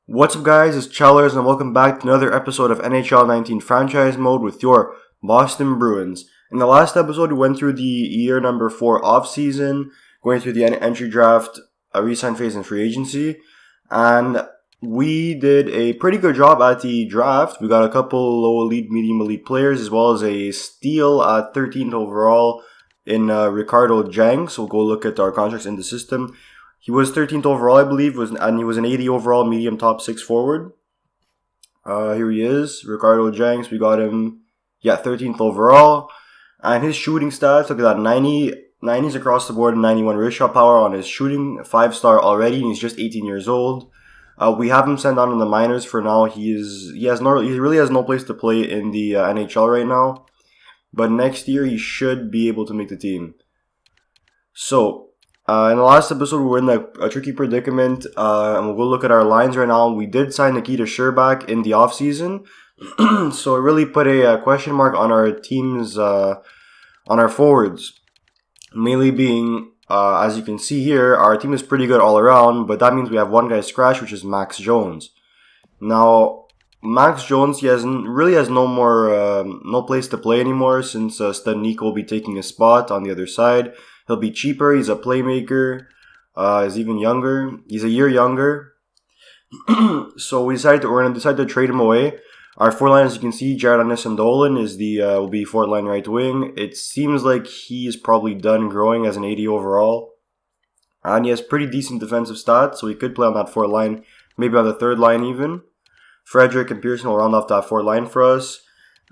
What's up guys, it's Chellers and welcome back to another episode of NHL 19 Franchise Mode with your Boston Bruins. In the last episode, we went through the year number 4 offseason, going through the entry draft, re-sign phase and free agency, and we did a pretty good job at the draft. We got a couple low elite, medium elite players, as well as a steal at 13th overall in Ricardo Jang, so we'll go look at our contracts in the system. He was 13th overall, I believe, and he was an 80 overall medium top 6 forward. Here he is, Ricardo Janks. We got him, 13th overall. And his shooting stats, look at that, 90s across the board and 91 wrist shot power on his shooting, 5-star already, and he's just 18 years old. We have him sent down in the minors for now. He really has no place to play in the NHL right now. But next year, he should be able to make the team. So, in the last episode, we were in a tricky predicament, and we'll go look at our lines right now. We did sign Nikita Scherbak in the offseason, so it really put a question mark on our teams, on our forwards. Mainly being, as you can see here, our team is pretty good all around, but that means we have one guy scratched, which is Max Jones. Now, Max Jones, really has no place to play anymore since Stadnyk will be taking his spot on the other side. He'll be cheaper. He's a playmaker. He's even younger. He's a year younger. So we're going to decide to trade him away. Our fourth line, as you can see, Jared Anisandolin will be fourth line right wing. It seems like he is probably done growing as an 80 overall. And he has pretty decent defensive stats, so he could play on that fourth line, maybe on the third line even. Frederick and Pearson will round off that fourth line for us.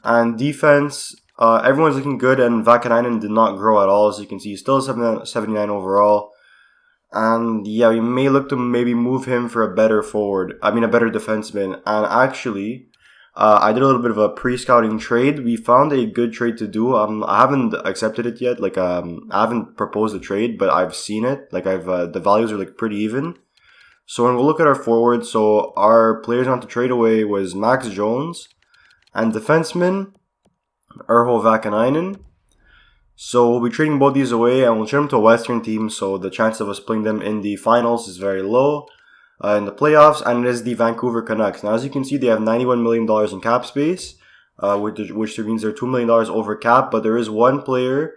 And defense, everyone's looking good, and Vakanainen did not grow at all. As you can see, he's still 79 overall. And we may look to maybe move him for a better defenseman. And actually, I did a little bit of a pre-scouting trade. We found a good trade to do. I haven't accepted it yet. I haven't proposed a trade, but I've seen it. The values are pretty even. So when we look at our forwards, so our players on to trade away was Max Jones and defenseman Urho Vakanainen. So we'll be trading both these away and we'll trade them to a Western team, so the chance of us playing them in the finals is very low in the playoffs, and it is the Vancouver Canucks. Now, as you can see, they have $91 million in cap space, which means they're $2 million over cap, but there is one player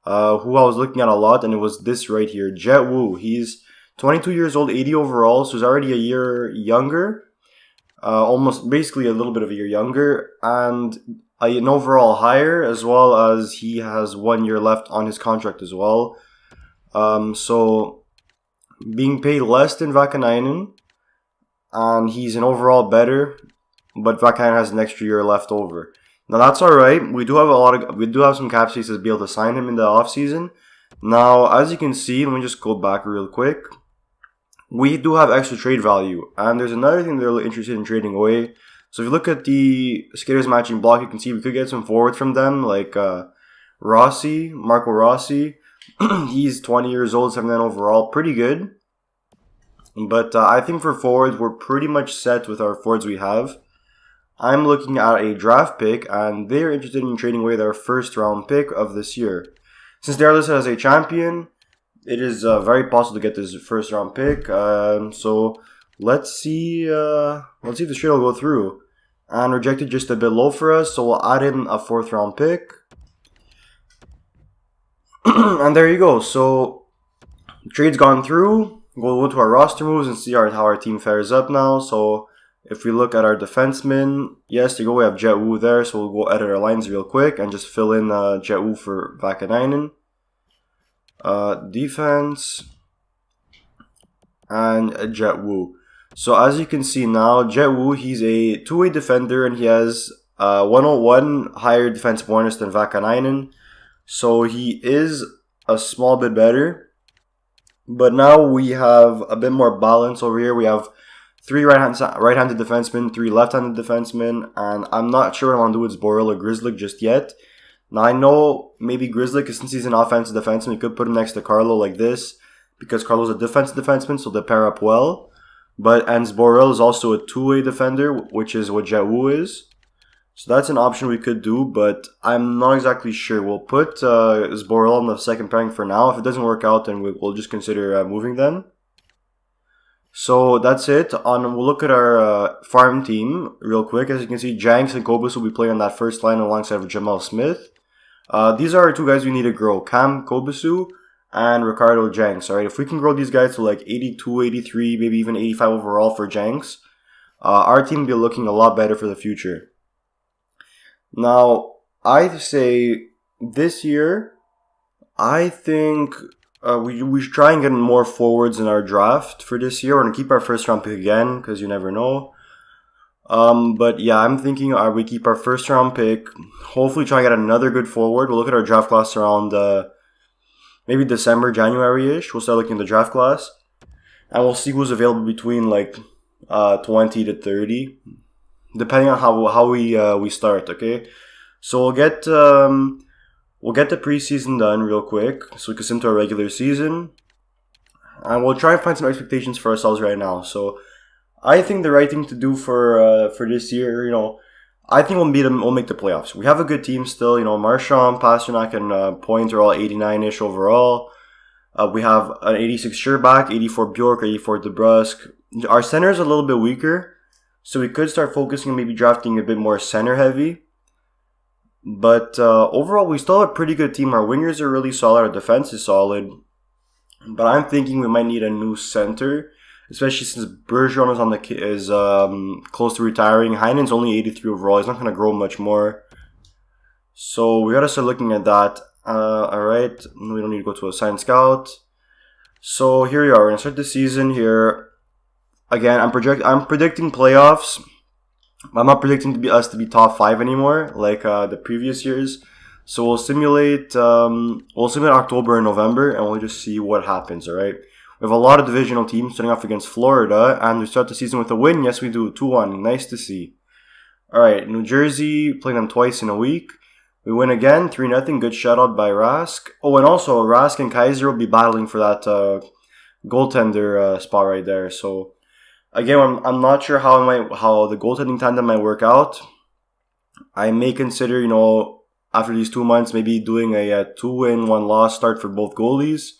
who I was looking at a lot, and it was this right here, Jet Wu. He's 22 years old, 80 overall, so he's already a year younger, almost basically a little bit of a year younger, and an overall higher, as well as he has 1 year left on his contract as well. So being paid less than Vakanainen, and he's an overall better, but Vakanainen has an extra year left over. Now that's alright. We do have some cap space to be able to sign him in the offseason. Now, as you can see, let me just go back real quick. We do have extra trade value, and there's another thing they're really interested in trading away. So if you look at the skaters matching block, you can see we could get some forwards from them, like Marco Rossi. He's 20 years old, 79 overall, pretty good. But I think for forwards, we're pretty much set with our forwards we have. I'm looking at a draft pick, and they're interested in trading away their first round pick of this year. Since they're listed as a champion, it is very possible to get this first round pick. So let's see if the trade will go through. And rejected just a bit low for us, so we'll add in a 4th round pick. And there you go. So trade's gone through. We'll go to our roster moves and see how our team fares up now. So if we look at our defensemen, yes, we have Jet Wu there, so we'll go edit our lines real quick and just fill in Jet Wu for Vakanainen. Defense and Jet Wu. So as you can see now, Jet Wu, he's a two-way defender, and he has 101 higher defense bonus than Vakanainen. So he is a small bit better. But now we have a bit more balance over here. We have 3 right-handed defensemen, 3 left-handed defensemen, and I'm not sure what I want to do with Borrell or Grzelcyk just yet. Now I know maybe Grzelcyk, since he's an offensive defenseman, we could put him next to Carlo like this, because Carlo's a defensive defenseman, so they pair up well. And Zboril is also a two-way defender, which is what Jet Wu is. So that's an option we could do, but I'm not exactly sure. We'll put Zboril on the second pairing for now. If it doesn't work out, then we'll just consider moving them. So that's it. We'll look at our farm team real quick. As you can see, Janks and Kobus will be playing on that first line alongside of Jamal Smith. These are our two guys we need to grow. Cam Kobusu and Ricardo Janks. Alright, if we can grow these guys to like 82, 83, maybe even 85 overall for Janks, our team will be looking a lot better for the future. Now, I'd say this year, I think we should try and get more forwards in our draft for this year. We're going to keep our first round pick again because you never know. But yeah, I'm thinking we keep our first round pick. Hopefully try and get another good forward. We'll look at our draft class around maybe December, January-ish. We'll start looking at the draft class. And we'll see who's available between like 20 to 30. Depending on how we start, okay? So we'll get the preseason done real quick so we can sit into our regular season. And we'll try and find some expectations for ourselves right now. So I think the right thing to do for this year, I think we'll make the playoffs. We have a good team still, Marchand, Pasternak, and Point are all 89-ish overall. We have an 86 Sherbak, 84 Bjork, 84 DeBrusque. Our center is a little bit weaker, so we could start focusing on maybe drafting a bit more center heavy. But overall, we still have a pretty good team. Our wingers are really solid. Our defense is solid. But I'm thinking we might need a new center, especially since Bergeron is close to retiring. Heinen's only 83 overall. He's not going to grow much more. So we got to start looking at that. Alright, we don't need to go to a sign scout. So here we are. We're going to start the season here. Again, I'm predicting playoffs. I'm not predicting us to be top 5 anymore, like the previous years. So we'll simulate October and November, and we'll just see what happens. All right. We have a lot of divisional teams starting off against Florida, and we start the season with a win. Yes, we do 2-1. Nice to see. All right, New Jersey playing them twice in a week. We win again, 3-0. Good shutout by Rask. Oh, and also Rask and Kaiser will be battling for that goaltender spot right there. So. Again, I'm not sure how the goaltending tandem might work out. I may consider, after these 2 months, maybe doing a 2-win, 1-loss start for both goalies.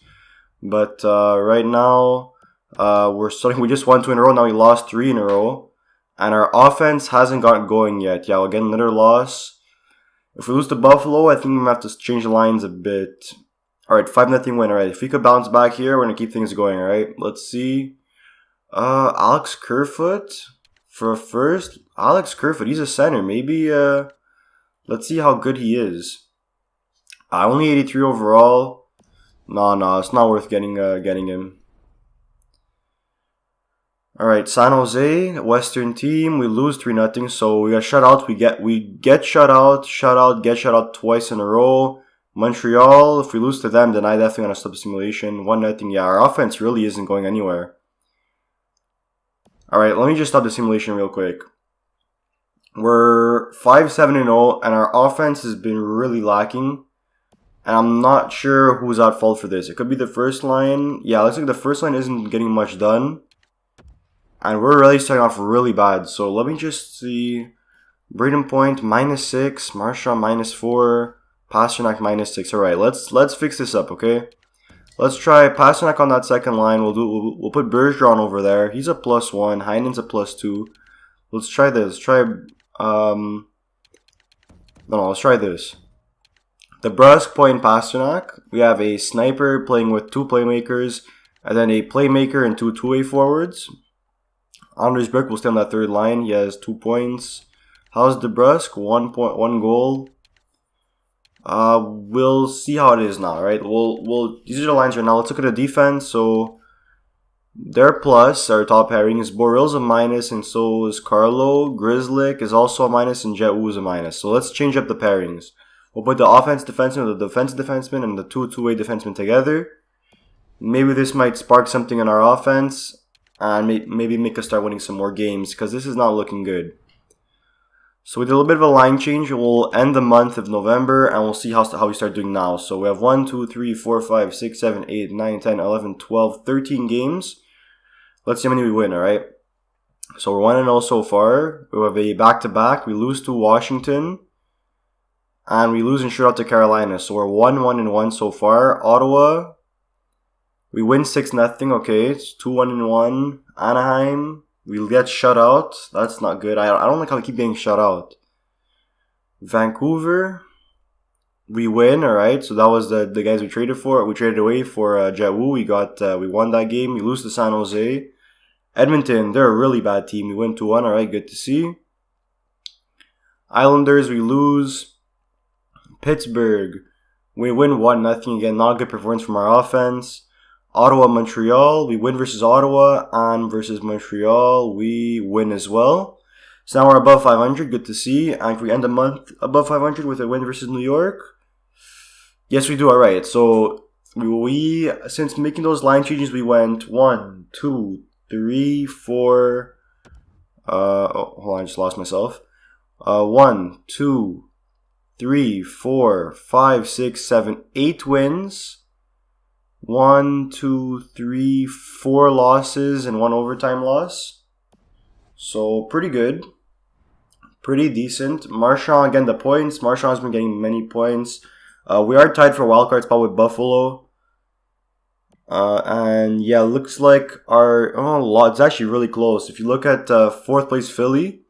But right now, we just won 2 in a row. Now we lost 3 in a row, and our offense hasn't gotten going yet. Yeah, we'll get another loss. If we lose to Buffalo, I think we might have to change the lines a bit. All right, 5-0 win. All right, if we could bounce back here, we're gonna keep things going. All right, let's see. Alex Kerfoot for a first. Alex Kerfoot, he's a center. Maybe, let's see how good he is. Only 83 overall. No, it's not worth getting him. Alright, San Jose, Western team. We lose 3-0, so we got shut out. We get shut out, get shut out twice in a row. Montreal, if we lose to them, then I definitely gonna stop the simulation. 1-0. Yeah, our offense really isn't going anywhere. Alright, let me just stop the simulation real quick. We're 5-7-0, and our offense has been really lacking. And I'm not sure who's at fault for this. It could be the first line. Yeah, looks like the first line isn't getting much done. And we're really starting off really bad. So let me just see. Braden Point, -6. Marchand, -4. Pasternak, -6. Alright, let's fix this up, okay? Let's try Pasternak on that second line. We'll put Bergeron over there. He's a +1. Heinen's a +2. Let's try this. Let's try this. DeBrusque, Point, Pasternak. We have a sniper playing with 2 playmakers, and then a playmaker and 2 two-way forwards. Anders Burke will stay on that third line. He has 2 points. How's DeBrusque? 1 point, 1 goal. We'll see how it is now, right? These are the lines right now. Let's look at the defense. So their plus, our top pairing, is Borrell's a minus, and so is Carlo. Grizzlick is also a minus, and Jet Wu is a minus. So let's change up the pairings. We'll put the offense defenseman with the defensive defenseman and the 2 two-way defenseman together. Maybe this might spark something in our offense, and maybe make us start winning some more games, because this is not looking good. So we did a little bit of a line change. We'll end the month of November, and we'll see how we start doing now. So we have 1, 2, 3, 4, 5, 6, 7, 8, 9, 10, 11, 12, 13 games. Let's see how many we win, alright? So we're 1-0 so far. We have a back-to-back. We lose to Washington, and we lose in shootout to Carolina. So we're 1-1-1 so far. Ottawa, We win 6-0. Okay, it's 2-1-1. Anaheim, we get shut out. That's not good. I don't like how we keep getting shut out. Vancouver, we win. All right, so that was the guys we traded for. We traded away for Jet Wu. We won that game. We lose to San Jose. Edmonton, they're a really bad team. We win 2-1. All right, good to see. Islanders, we lose. Pittsburgh, we win 1-0 again. Not a good performance from our offense. Ottawa, Montreal, we win versus Ottawa, and versus Montreal, we win as well. So now we're above 500, good to see. And if we end the month above 500 with a win versus New York, yes, we do. All right. So we since making those line changes, we went 1, 2, 3, 4. Hold on, I just lost myself. 1, 2, 3, 4, 5, 6, 7, 8 wins. 1, 2, 3, 4 losses and 1 overtime loss. So pretty good. Pretty decent. Marchand, again, the points. Marchand has been getting many points. We are tied for a wildcard spot with Buffalo. And yeah, looks like it's actually really close. If you look at 4th place Philly,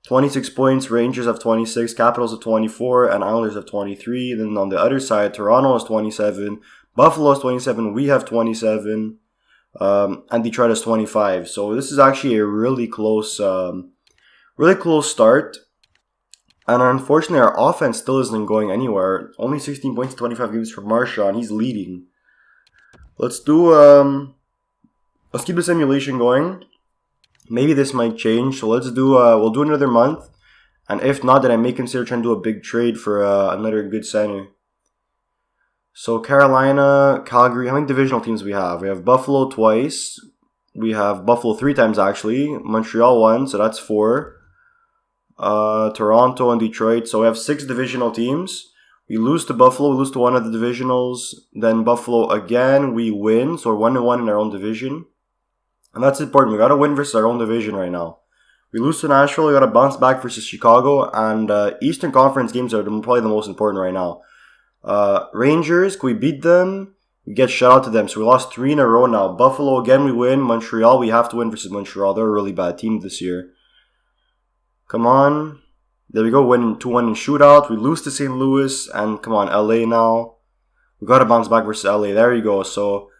26 points, Rangers have 26, Capitals have 24, and Islanders have 23. Then on the other side, Toronto has 27, Buffalo has 27, we have 27, and Detroit has 25. So this is actually a really close start. And unfortunately, our offense still isn't going anywhere. Only 16 points in 25 games for Marchand. He's leading. Let's keep the simulation going. Maybe this might change. So we'll do another month. And if not, then I may consider trying to do a big trade for another good center. So Carolina, Calgary, how many divisional teams we have? We have Buffalo twice. We have Buffalo 3 times actually. Montreal 1, so that's 4. Toronto and Detroit. So we have 6 divisional teams. We lose to Buffalo, we lose to one of the divisionals. Then Buffalo again, we win. So we're 1-1 in our own division. And that's important. We gotta win versus our own division right now. We lose to Nashville, we gotta bounce back versus Chicago. And Eastern Conference games are probably the most important right now. Rangers, can we beat them? We get shut out to them. So we lost 3 in a row now. Buffalo, again, we win. Montreal, we have to win versus Montreal. They're a really bad team this year. Come on. There we go, win 2-1 in shootout. We lose to St. Louis. And come on, LA now. We gotta bounce back versus LA. There you go. So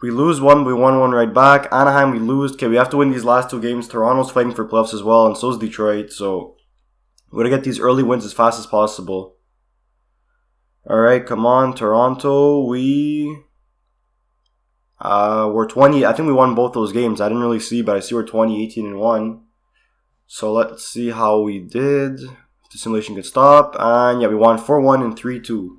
we lose 1, we won 1 right back. Anaheim, we lose. Okay, we have to win these last 2 games. Toronto's fighting for playoffs as well. And so is Detroit. So we gotta get these early wins as fast as possible. Alright, come on, Toronto, we're 20, I think we won both those games. I didn't really see, but I see we're 20, 18, and 1. So let's see how we did. The simulation could stop. And yeah, we won 4-1 and 3-2.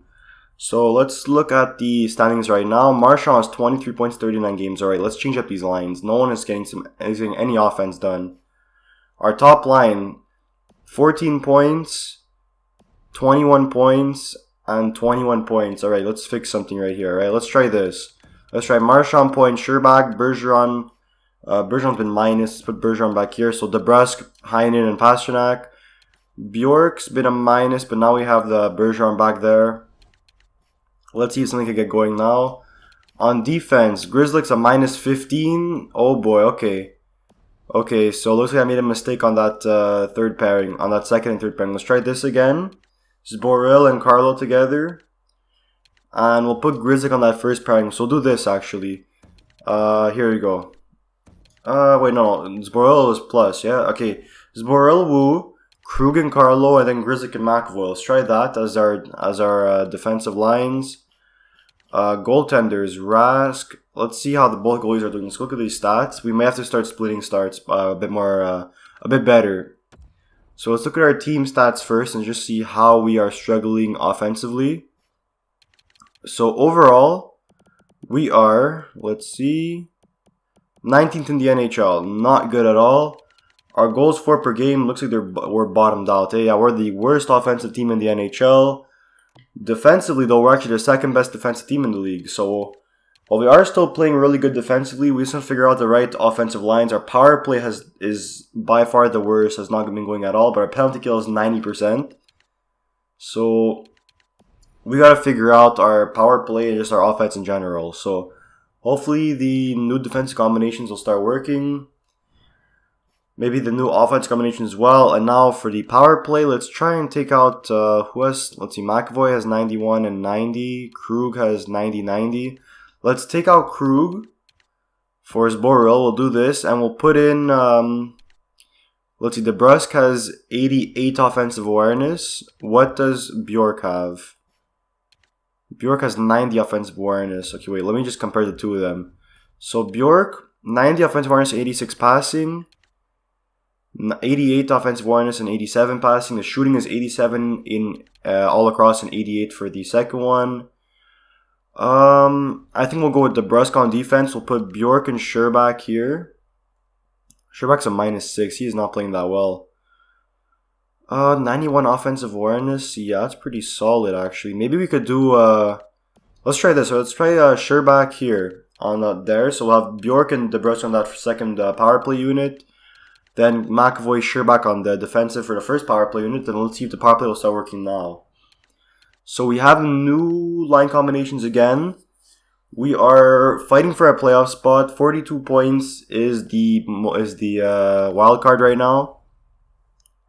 So let's look at the standings right now. Marchand has 23 points, 39 games. Alright, let's change up these lines. No one is getting any offense done. Our top line, 14 points, 21 points, and 21 points. Alright, let's fix something right here. Alright, let's try this. Let's try Marchand point, Scherbak, Bergeron. Bergeron's been minus. Let's put Bergeron back here. So DeBrusk, Heinen, and Pasternak. Bjork's been a minus, but now we have the Bergeron back there. Let's see if something can get going now. On defense, Grizzlick's a minus 15. Oh boy, okay. Okay, so looks like I made a mistake on that third pairing, on that second and third pairing. Let's try this again. Borrell and Carlo together. And we'll put Grizzlick on that first pairing. So we'll do this actually. Here we go. Wait, no. Borrell is plus, yeah? Okay. Borrell, Wu, Krug and Carlo, and then Grizzlick and McAvoy. Let's try that as our defensive lines. Goaltenders, Rask. Let's see how both goalies are doing. Let's look at these stats. We may have to start splitting starts a bit better. So let's look at our team stats first and just see how we are struggling offensively. So overall, we are, let's see, 19th in the NHL. Not good at all. Our goals for per game looks like we're bottomed out. Yeah, we're the worst offensive team in the NHL. Defensively, though, we're actually the second best defensive team in the league. So while we are still playing really good defensively, we just have to figure out the right offensive lines. Our power play is by far the worst, has not been going at all, but our penalty kill is 90%. So we got to figure out our power play and just our offense in general. So Hopefully the new defense combinations will start working. Maybe the new offense combination as well. And now for the power play, let's try and take out, let's see, McAvoy has 91 and 90. Krug has 90-90. Let's take out Krug for his Borrell. We'll do this, and we'll put in, let's see, DeBrusk has 88 offensive awareness. What does Bjork have? Bjork has 90 offensive awareness. Okay, wait, let me just compare the two of them. So Bjork, 90 offensive awareness, 86 passing. 88 offensive awareness and 87 passing. The shooting is 87 in all across and 88 for the second one. I think we'll go with DeBrusk on defense. We'll put Bjork and Sherbak here. Sherbak's a -6. He is not playing that well. 91 offensive awareness. Yeah, that's pretty solid actually. Maybe we could do let's try this. So let's try Sherbak here on there. So we'll have Bjork and DeBrusk on that second power play unit. Then McAvoy, Sherbak on the defensive for the first power play unit. Then let's see if the power play will start working now. So we have new line combinations again. We are fighting for a playoff spot. 42 points is the wild card right now.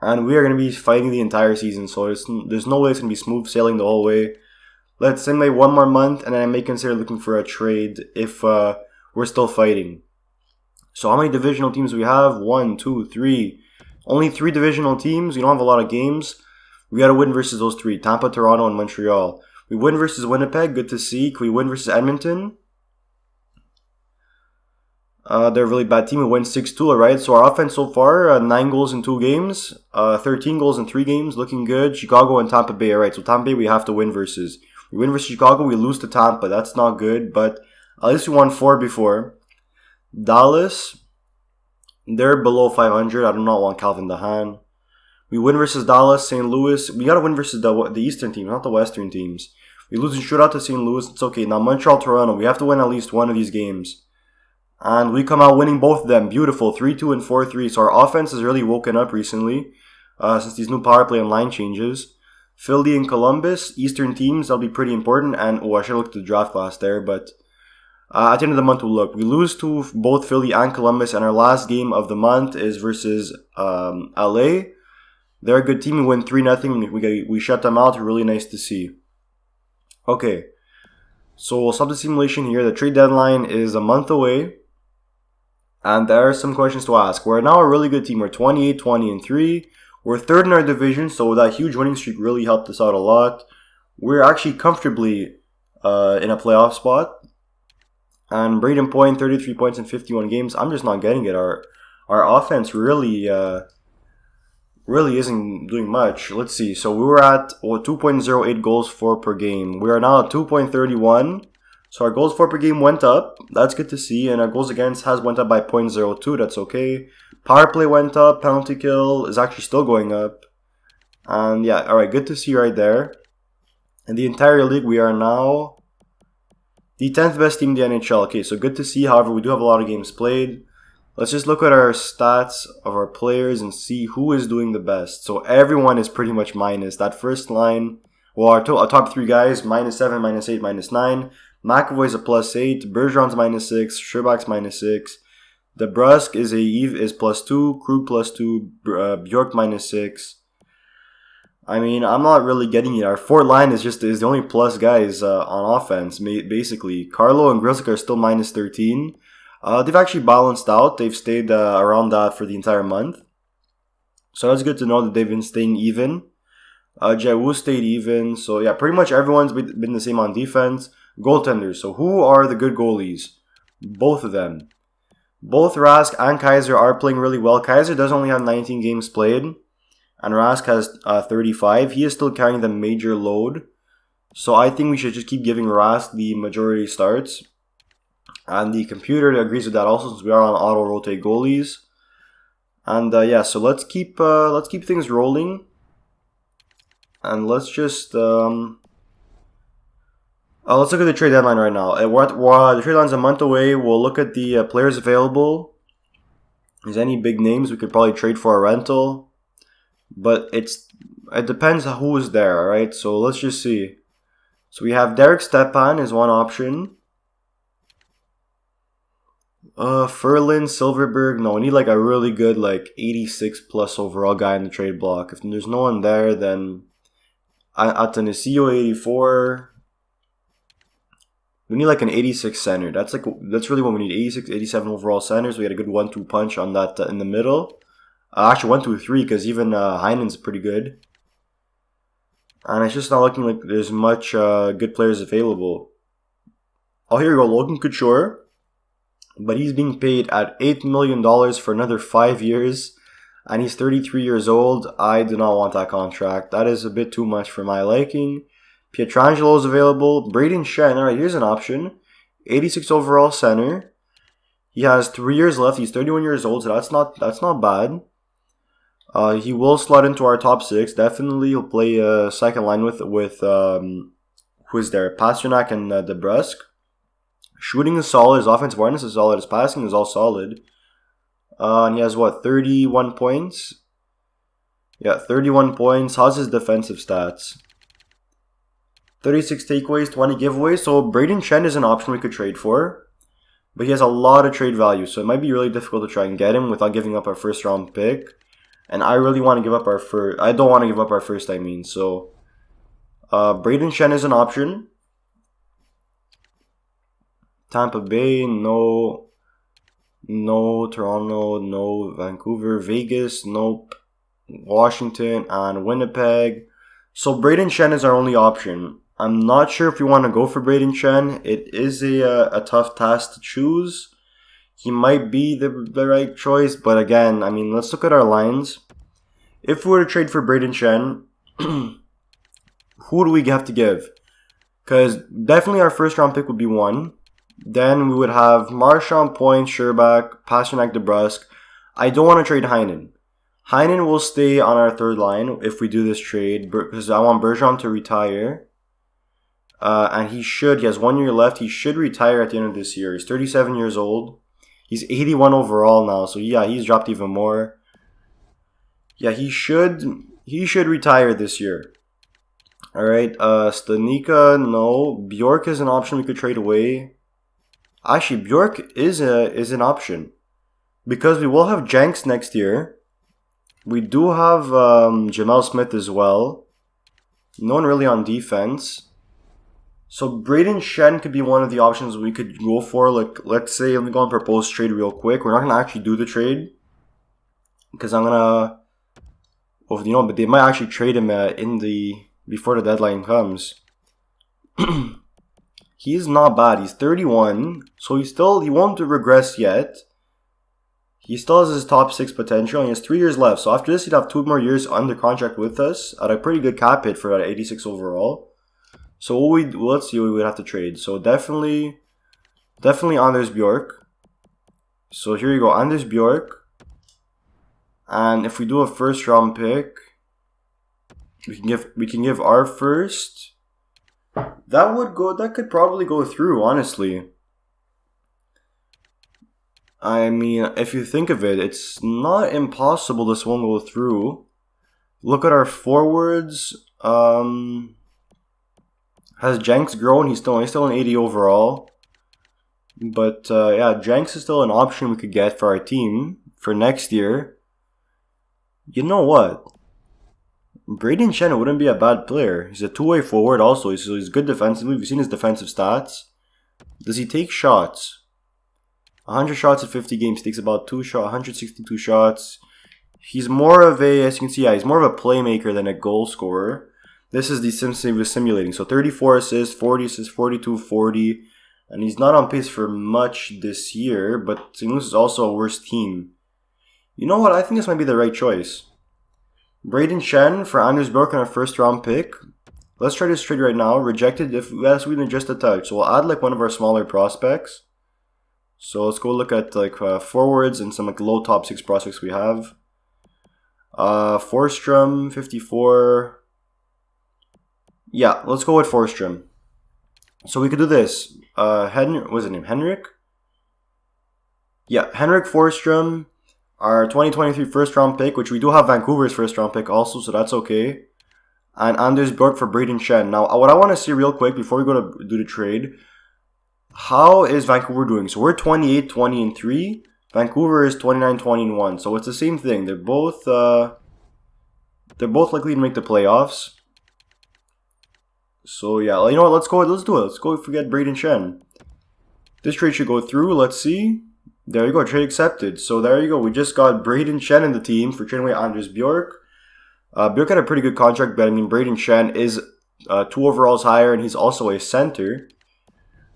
And we are going to be fighting the entire season. So there's no way it's going to be smooth sailing the whole way. Let's simulate one more month, and then I may consider looking for a trade if we're still fighting. So how many divisional teams do we have? 1, 2, 3. Only 3 divisional teams. We don't have a lot of games. We got to win versus those 3. Tampa, Toronto, and Montreal. We win versus Winnipeg. Good to see. Can we win versus Edmonton? They're a really bad team. We win 6-2, alright. So our offense so far, 9 goals in 2 games. 13 goals in 3 games. Looking good. Chicago and Tampa Bay, alright. So Tampa Bay we have to win versus. We win versus Chicago. We lose to Tampa. That's not good. But at least we won 4 before. Dallas, they're below 500. I do not want Calvin DeHaan. We win versus Dallas, St. Louis. We got to win versus the Eastern teams, not the Western teams. We lose in shootout to St. Louis. It's okay. Now Montreal, Toronto. We have to win at least one of these games. And we come out winning both of them. Beautiful. 3-2 and 4-3. So our offense has really woken up recently since these new power play and line changes. Philly and Columbus, Eastern teams. That'll be pretty important. And, I should have looked at the draft class there, but... at the end of the month, we'll look. We lose to both Philly and Columbus, and our last game of the month is versus LA. They're a good team. We win 3-0. We shut them out. Really nice to see. Okay. So we'll stop the simulation here. The trade deadline is a month away. And there are some questions to ask. We're now a really good team. We're 28, 20, and 3. We're third in our division, so that huge winning streak really helped us out a lot. We're actually comfortably in a playoff spot. And Braden Point, 33 points in 51 games. I'm just not getting it. Our offense really isn't doing much. Let's see. So we were at 2.08 goals for per game. We are now at 2.31. So our goals for per game went up. That's good to see. And our goals against has went up by 0.02. That's okay. Power play went up. Penalty kill is actually still going up. And yeah, alright, good to see right there. In the entire league, we are now the 10th best team in the NHL. Okay, so good to see. However, we do have a lot of games played. Let's just look at our stats of our players and see who is doing the best. So everyone is pretty much minus. That first line, well, our top 3 guys, -7, -8, -9. McAvoy's a +8. Bergeron's -6. Sherbak's -6. DeBrusk is +2. Krug +2. Bjork -6. I mean, I'm not really getting it. Our fourth line is the only plus guys on offense, basically. Carlo and Grzelcyk are still -13. They've actually balanced out. They've stayed around that for the entire month. So that's good to know that they've been staying even. Jawu stayed even. So yeah, pretty much everyone's been the same on defense. Goaltenders. So who are the good goalies? Both of them. Both Rask and Kaiser are playing really well. Kaiser does only have 19 games played. And Rask has 35. He is still carrying the major load. So I think we should just keep giving Rask the majority starts. And the computer agrees with that also, since we are on auto-rotate goalies. And yeah, so let's keep things rolling. And let's just let's look at the trade deadline right now. The trade deadline's a month away. We'll look at the players available. Is there any big names we could probably trade for a rental? But it depends on who is there, alright? So let's just see. So we have Derek Stepan is one option. Ferlin, Silverberg. No, we need like a really good 86 plus overall guy in the trade block. If there's no one there, then Atanasio 84. We need like an 86 center. That's really what we need. 86, 87 overall centers. We had a good 1-2 punch on that in the middle. Actually 1-2-3 because even Heinen's pretty good. And it's just not looking like there's much good players available. Oh, here we go. Logan Couture. But he's being paid at $8 million for another 5 years. And he's 33 years old. I do not want that contract. That is a bit too much for my liking. Pietrangelo is available. Braden Shen. Alright, here's an option. 86 overall center. He has 3 years left. He's 31 years old, so that's not bad. He will slot into our top 6. Definitely, he'll play second line with who is there? Pasternak and DeBrusque. Shooting is solid. His offensive awareness is solid. His passing is all solid. And he has 31 points? Yeah, 31 points. How's his defensive stats? 36 takeaways, 20 giveaways. So Braden Chen is an option we could trade for. But he has a lot of trade value. So it might be really difficult to try and get him without giving up our first round pick. And I really want to give up our first. I don't want to give up our first, I mean. So Braden Chen is an option. Tampa Bay, no. No. Toronto, no. Vancouver, Vegas, nope. Washington, and Winnipeg. So Braden Chen is our only option. I'm not sure if we want to go for Braden Chen. It is a tough task to choose. He might be the right choice, but again, I mean, let's look at our lines. If we were to trade for Braden Chen, who do we have to give? Because definitely our first round pick would be 1. Then we would have Marchand, Point, Sherbak, Pasternak, DeBrusque. I don't want to trade Heinen. Heinen will stay on our third line if we do this trade because I want Bergeron to retire. And he has 1 year left. He should retire at the end of this year. He's 37 years old. He's 81 overall now. So yeah, he's dropped even more. Yeah, he should retire this year. Alright, Stanika, no. Bjork is an option we could trade away. Actually, Bjork is an option. Because we will have Jenks next year. We do have Jamel Smith as well. No one really on defense. So Braden Shen could be one of the options we could go for. Like, let's say, let me go and propose trade real quick. We're not going to actually do the trade. Because I'm going to... Well, but they might actually trade him before the deadline comes. He's not bad. He's 31. So he won't regress yet. He still has his top 6 potential, and he has 3 years left. So after this, he'd have 2 more years under contract with us at a pretty good cap hit for 86 overall. So let's see what we would have to trade. So definitely Anders Bjork. So here you go, Anders Bjork. And if we do a first round pick, we can give our first. That could probably go through, honestly. I mean, if you think of it, it's not impossible this won't go through. Look at our forwards. Has Jenks grown? He's still an 80 overall. But yeah, Jenks is still an option we could get for our team for next year. You know what? Braden Shen wouldn't be a bad player. He's a two-way forward also, so he's good defensively. We've seen his defensive stats. Does he take shots? 100 shots in 50 games. Takes about 162 shots. He's more of as you can see, he's more of a playmaker than a goal scorer. This is the Simpson he was simulating. So 34 assists, 40 assists, 42, 40. And he's not on pace for much this year, but St. Louis is also a worse team. You know what? I think this might be the right choice. Braden Shen for Anders Bjork on our first round pick. Let's try this trade right now. Rejected if that's within just a touch. So we'll add one of our smaller prospects. So let's go look at forwards and some low top 6 prospects we have. Forsstrom, 54. Yeah, let's go with Forsstrom. So we could do this. What's his name? Henrik? Yeah, Henrik Forsstrom. Our 2023 first round pick, which we do have Vancouver's first round pick also, so that's okay. And Anders Bjork for Braden Shen. Now, what I want to see real quick before we go to do the trade, how is Vancouver doing? So we're 28-20-3. Vancouver is 29-20-1. So it's the same thing. They're both likely to make the playoffs. So yeah, you know what? Let's do it. Let's go forget Braden Shen. This trade should go through. Let's see. There you go. Trade accepted. So there you go. We just got Braden Shen in the team for trading away Anders Bjork. Bjork had a pretty good contract, but I mean Braden Shen is 2 overalls higher, and he's also a center.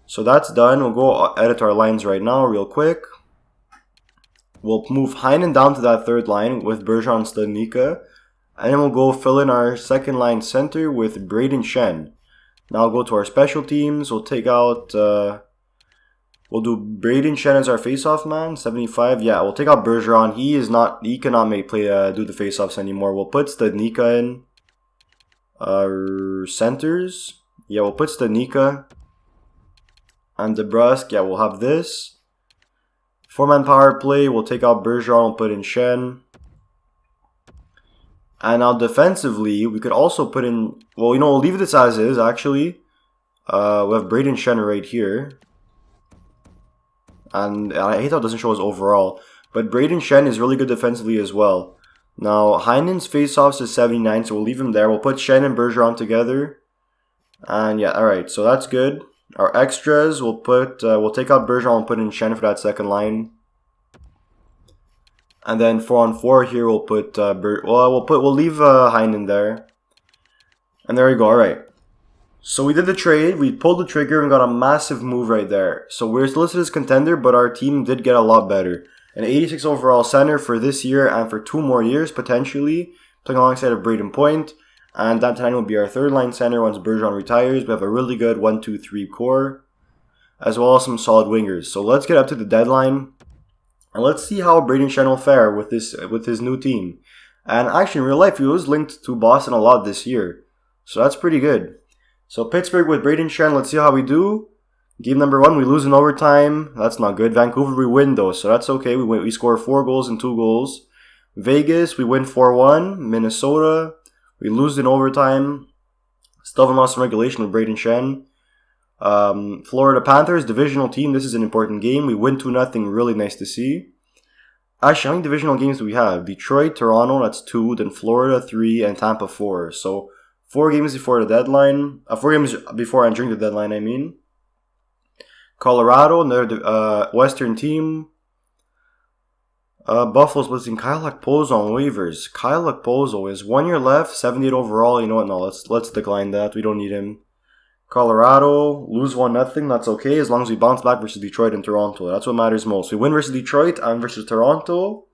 So that's done. We'll go edit our lines right now real quick. We'll move Heinen down to that third line with Bergeron Studnicka. And then we'll go fill in our second line center with Braden Shen. Now we'll go to our special teams. We'll take out... we'll do Braden Shen as our face-off man, 75. Yeah, we'll take out Bergeron. He cannot do the face-offs anymore. We'll put Studnicka in. Centers. Yeah, we'll put Studnicka. And DeBrusque, yeah, we'll have this. 4-man power play, we'll take out Bergeron, we'll put in Shen. And now defensively, we could also put in... Well, we'll leave this as is, actually. We have Braden Shen right here. And I hate how it doesn't show his overall. But Braden Shen is really good defensively as well. Now, Heinen's faceoffs is 79, so we'll leave him there. We'll put Shen and Bergeron together. And yeah, alright, so that's good. Our extras, we'll take out Bergeron and put in Shen for that second line. And then 4-on-4 here, we'll put we'll leave Heinen there. And there we go. All right. So we did the trade. We pulled the trigger and got a massive move right there. So we're still listed as contender, but our team did get a lot better. An 86 overall center for this year and for 2 more years potentially, playing alongside of Braden Point. And that tonight will be our third line center once Bergeron retires. We have a really good 1-2-3 core, as well as some solid wingers. So let's get up to the deadline, and let's see how Braden Shen will fare with his new team. And actually, in real life, he was linked to Boston a lot this year, so that's pretty good. So Pittsburgh with Braden Shen, let's see how we do. Game number 1, we lose in overtime. That's not good. Vancouver, we win though, so that's okay. We score 4 goals and 2 goals. Vegas, we win 4-1. Minnesota, we lose in overtime. Still haven't lost in regulation with Braden Shen. Florida Panthers, divisional team. This is an important game. We win 2-0. Really nice to see. Actually, how many divisional games do we have? Detroit, Toronto, that's 2. Then Florida, 3. And Tampa, 4. So 4 games before the deadline. 4 games before entering the deadline, I mean. Colorado, another Western team. Buffalo's listing Kyle Okposo on waivers. Kyle Okposo is 1 year left, 78 overall. You know what? No, let's decline that. We don't need him. Colorado, lose 1-0. That's okay as long as we bounce back versus Detroit and Toronto. That's what matters most. We win versus Detroit and versus Toronto.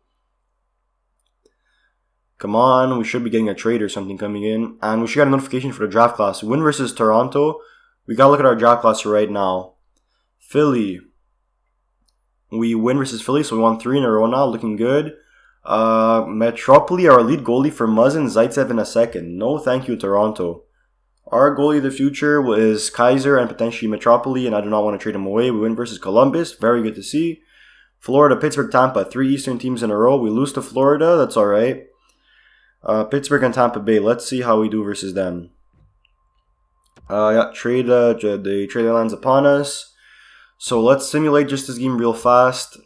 Come on, we should be getting a trade or something coming in. And we should get a notification for the draft class. We win versus Toronto. We gotta look at our draft class right now. Philly. We win versus Philly, so we won 3 in a row now. Looking good. Metropoli, our lead goalie for Muzzin, Zaitsev in a second. No thank you, Toronto. Our goalie of the future is Kaiser and potentially Metropoli, and I do not want to trade him away. We win versus Columbus. Very good to see. Florida, Pittsburgh, Tampa. 3 Eastern teams in a row. We lose to Florida. That's alright. Pittsburgh and Tampa Bay. Let's see how we do versus them. The trade deadline's upon us. So let's simulate just this game real fast.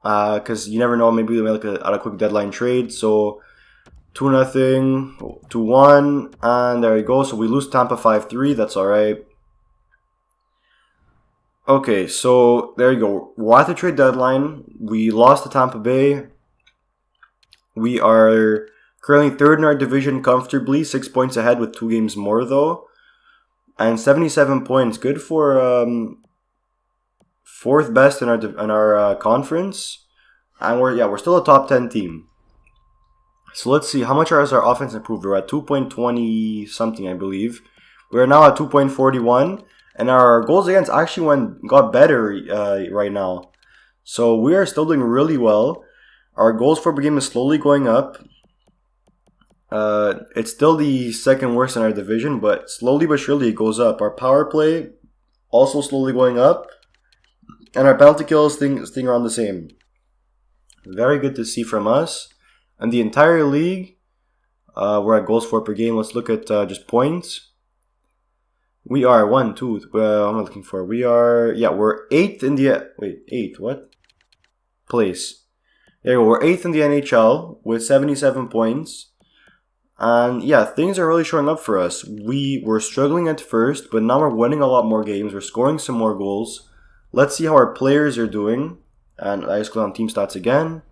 Because you never know, maybe we'll make a quick deadline trade. So 2-0, 2-1, and there you go. So we lose Tampa 5-3. That's alright. Okay, so there you go. We're at the trade deadline. We lost to Tampa Bay. We are currently 3rd in our division comfortably, 6 points ahead with 2 games more though. And 77 points, good for 4th best in our conference. And we're still a top 10 team. So let's see, how much has our offense improved? We're at 2.20 something, I believe. We're now at 2.41, and our goals against actually got better right now. So we are still doing really well. Our goals for per game is slowly going up. It's still the 2nd worst in our division, but slowly but surely it goes up. Our power play also slowly going up, and our penalty kills staying around the same. Very good to see from us. And the entire league, we're at goals for per game. Let's look at just points. We are one, two. I'm looking for. We are we're eighth in the eighth what place? There we go. We're eighth in the NHL with 77 points. And yeah, things are really showing up for us. We were struggling at first, but now we're winning a lot more games. We're scoring some more goals. Let's see how our players are doing. And I just click on team stats again.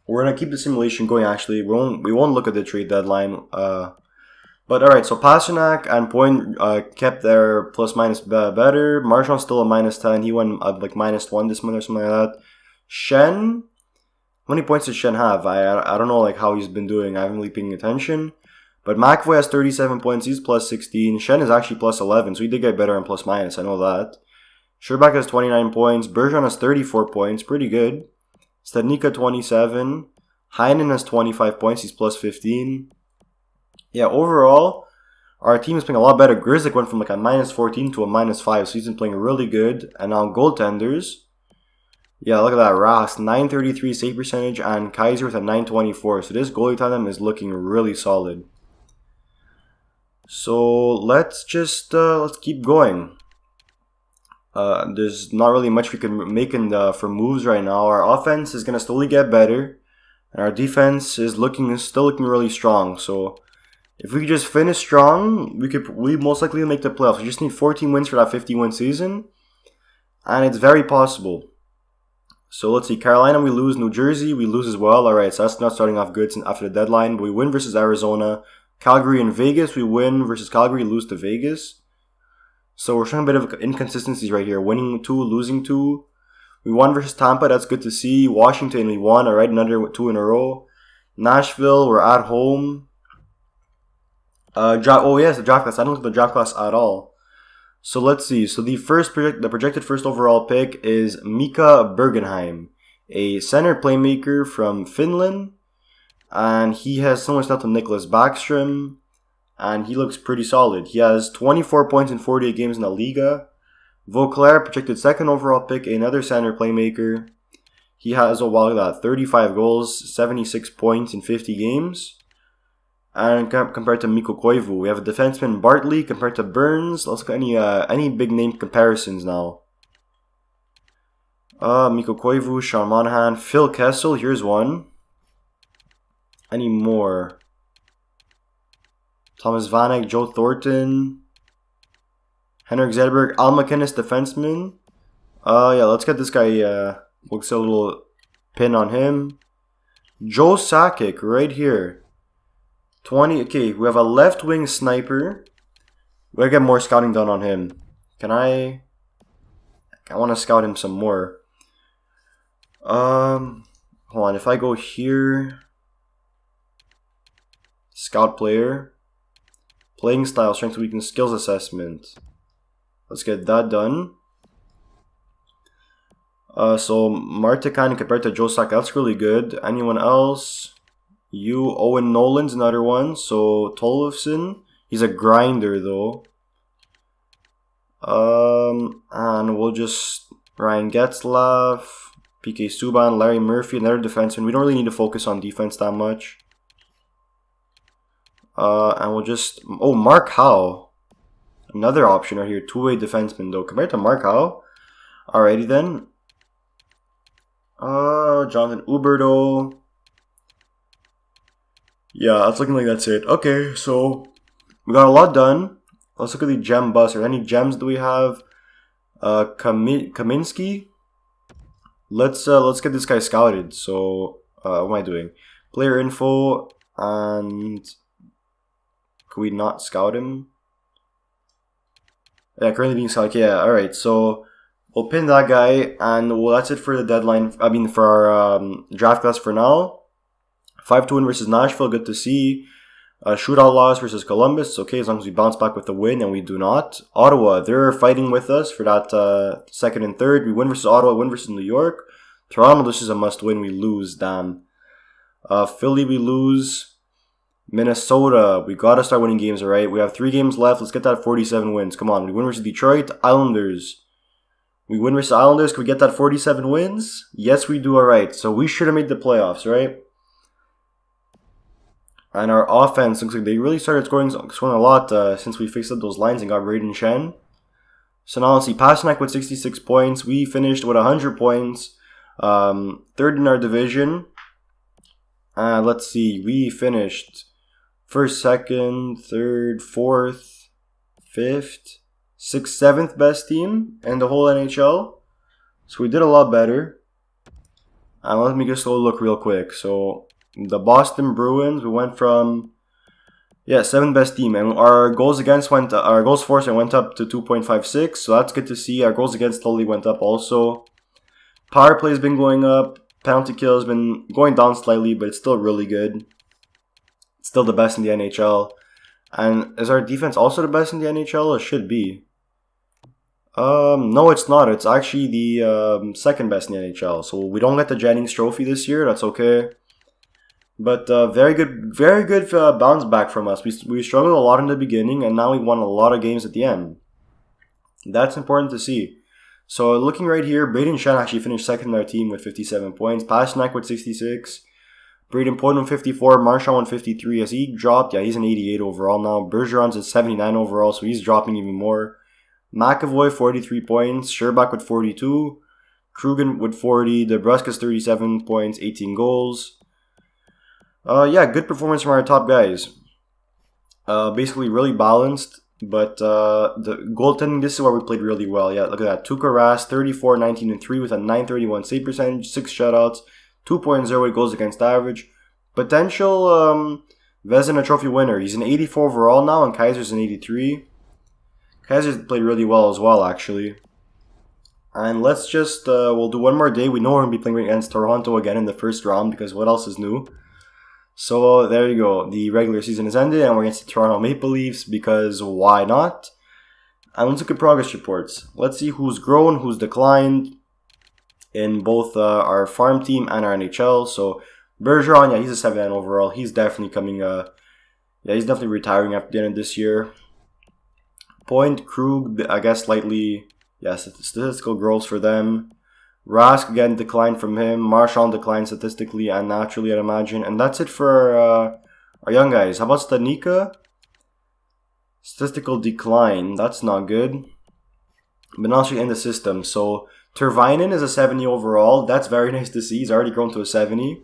We're gonna keep the simulation going. Actually, we won't look at the trade deadline. But alright, so Pasternak and Point kept their plus minus better. Marchand's still a -10. He went like -1 this month or something like that. Shen. How many points does Shen have? I don't know like how he's been doing. I haven't really paying attention. But McAvoy has 37 points. He's plus 16. Shen is actually plus 11, so he did get better on plus minus. I know that. Sherbak has 29 points. Bergeron has 34 points. Pretty good. Stadnika 27. Heinen has 25 points. He's plus 15. Yeah, overall, our team is playing a lot better. Grzelcyk went from like a -14 to a -5, so he's been playing really good. And now goaltenders. Yeah, look at that. Rask, 933 save percentage, and Kaiser with a 924. So this goalie tandem is looking really solid. So let's just let's keep going. There's not really much we can make for moves right now. Our offense is gonna slowly get better, and our defense is still looking really strong. So if we could just finish strong, we most likely make the playoffs. We just need 14 wins for that 50-win season, and it's very possible. So let's see, Carolina we lose, New Jersey we lose as well. Alright, so that's not starting off good after the deadline. But we win versus Arizona. Calgary and Vegas, we win versus Calgary, lose to Vegas. So we're showing a bit of inconsistencies right here. Winning 2, losing 2. We won versus Tampa, that's good to see. Washington, we won, alright, another 2 in a row. Nashville, we're at home. The draft class. I don't look at the draft class at all. So let's see. So the projected first overall pick is Mika Bergenheim, a center playmaker from Finland, and he has similar stuff to Nicholas Backstrom, and he looks pretty solid. He has 24 points in 48 games in the Liga. Vauclair, projected second overall pick, another center playmaker. He has 35 goals, 76 points in 50 games. And compared to Mikko Koivu, we have a defenseman Bartley compared to Burns. Let's look at any big name comparisons now. Mikko Koivu, Sean Monahan, Phil Kessel. Here's one. Any more? Thomas Vanek, Joe Thornton, Henrik Zetterberg, Al McInnes, defenseman. Yeah, let's get this guy. We'll get a little pin on him. Joe Sakic, right here. 20. Okay, we have a left wing sniper. We gotta get more scouting done on him. I want to scout him some more. Hold on. If I go here, scout player, playing style, strength, weakness, skills assessment. Let's get that done. So Martikainen compared to Joe Sakic, that's really good. Anyone else? Owen Nolan's another one. So Tollefson, he's a grinder though. And we'll just Ryan Getzlaff, PK Subban, Larry Murphy, another defenseman. We don't really need to focus on defense that much. And we'll just Mark Howe, another option right here, two-way defenseman though. Compared to Mark Howe, alrighty then. Jonathan Huberdeau. Yeah, it's looking like that's it. Okay, so we got a lot done. Let's look at the gem bust. Or any gems do we have? Kaminsky. Let's get this guy scouted. So what am I doing? Player info, and could we not scout him? Yeah, currently being scouted. Yeah, all right. So we'll pin that guy, and that's it for the deadline. I mean, for our draft class for now. 5-2 win versus Nashville, good to see. Shootout loss versus Columbus, it's okay as long as we bounce back with the win, and we do not. Ottawa, they're fighting with us for that second and third. We win versus Ottawa, win versus New York. Toronto, this is a must win, we lose, damn. Philly, we lose. Minnesota, we gotta start winning games, alright? We have 3 games left, let's get that 47 wins. Come on, we win versus Detroit. Islanders. We win versus Islanders, can we get that 47 wins? Yes, we do, alright. So we should have made the playoffs, right? And our offense looks like they really started scoring a lot since we fixed up those lines and got Braden Shen. So now let's see, Pasternak with 66 points. We finished with 100 points. Third in our division. Let's see, we finished first, second, third, fourth, fifth, sixth, seventh best team in the whole NHL. So we did a lot better. And let me just go look real quick. So the Boston Bruins, we went from 7th best team, and our goals forced went up to 2.56. So that's good to see. Our goals against totally went up also. Power play has been going up. Penalty kill has been going down slightly, but it's still really good. It's still the best in the NHL. And is our defense also the best in the NHL? It should be. No, it's not. It's actually the second best in the NHL. So we don't get the Jennings Trophy this year. That's okay. But very good bounce back from us. We struggled a lot in the beginning, and now we won a lot of games at the end. That's important to see. So looking right here, Braden Shen actually finished second in our team with 57 points. Pasternak with 66. Braden Point with 54. Marchand with 53. As he dropped, he's an 88 overall now. Bergeron's at 79 overall, so he's dropping even more. McAvoy, 43 points. Sherbak with 42. Krugen with 40. DeBruska's 37 points, 18 goals. Good performance from our top guys. Basically really balanced. But the goaltending, this is where we played really well. Yeah, look at that. Tuukka Rask, 34, 19, and 3 with a 931 save percentage, 6 shutouts, 2.08 goals against average. Potential Vezina Trophy winner. He's an 84 overall now, and Kaiser's an 83. Kaiser's played really well as well, actually. And let's just, we'll do one more day. We know we're going to be playing against Toronto again in the first round, because what else is new? So there you go. The regular season is ended, and we're against the Toronto Maple Leafs because why not? And let's look at progress reports. Let's see who's grown, who's declined in both our farm team and our NHL. So Bergeron, he's a 7 overall. He's definitely coming. He's definitely retiring after the end of this year. Point, Krug, I guess slightly, statistical growth for them. Rask again declined from him. Marchand declined statistically and naturally, I'd imagine. And that's it for our young guys. How about Stanika? Statistical decline. That's not good. But now she's in the system. So Tervainen is a 70 overall. That's very nice to see. He's already grown to a 70.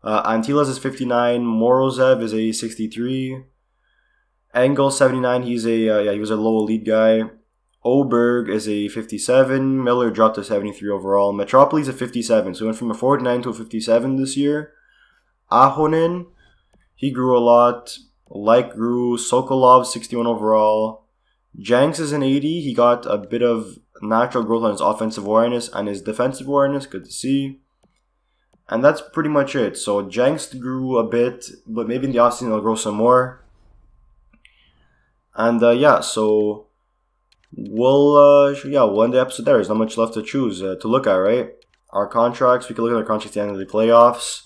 Antilas is 59. Morozov is a 63. Engel 79. He was a low elite guy. Oberg is a 57. Miller dropped to 73 overall. Metropolis a 57. So he went from a 49 to a 57 this year. Ahonen, he grew a lot. Like grew. Sokolov 61 overall. Jenks is an 80. He got a bit of natural growth on his offensive awareness and his defensive awareness. Good to see. And that's pretty much it. So Jenks grew a bit, but maybe in the offseason he'll grow some more. And so we'll end the episode there. There's not much left to choose to look at, right? Our contracts, we can look at our contracts at the end of the playoffs.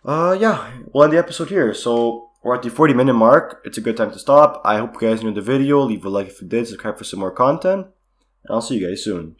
We'll end the episode here. So we're at the 40-minute mark. It's a good time to stop. I hope you guys enjoyed the video. Leave a like if you did. Subscribe for some more content. And I'll see you guys soon.